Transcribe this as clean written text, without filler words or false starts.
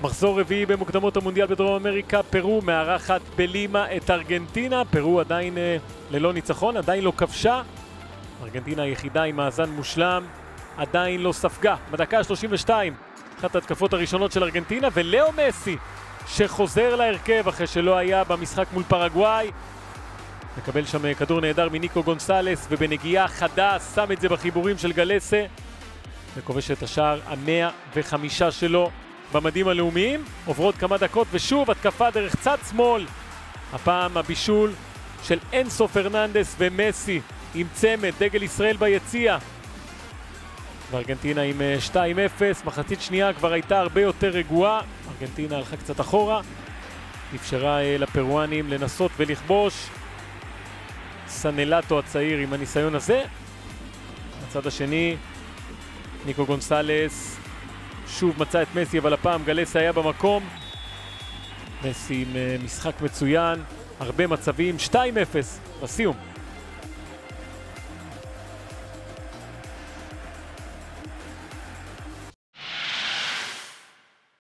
מחזור רביעי במוקדמות המונדיאל בדרום אמריקה, פרו מארחת בלימה את ארגנטינה. פרו עדיין ללא ניצחון, עדיין לא כבשה. ארגנטינה היחידה עם מאזן מושלם, עדיין לא ספגה. בדקה ה-32, אחת ההתקפות הראשונות של ארגנטינה, ולאו מסי שחוזר להרכב אחרי שלא היה במשחק מול פרגוואי. מקבל שם כדור נהדר מניקו גונסלס, ובנגיעה חדה שם את זה בחיבורים של גלסה, וכובש את השער ה-105 שלו במדים הלאומיים. עוברות כמה דקות ושוב התקפה דרך צד שמאל, הפעם הבישול של אנסו פרננדס ומסי עם צמד, דגל ישראל ביציע, וארגנטינה עם 2-0. מחצית שנייה כבר הייתה הרבה יותר רגועה, ארגנטינה הלכה קצת אחורה, אפשרה לפרואנים לנסות ולכבוש. סנלטו הצעיר עם הניסיון הזה. הצד השני, ניקו גונסלס שוב מצא את מסי, אבל הפעם גלסה היה במקום. מסי עם משחק מצוין, הרבה מצבים. 2-0 בסיום.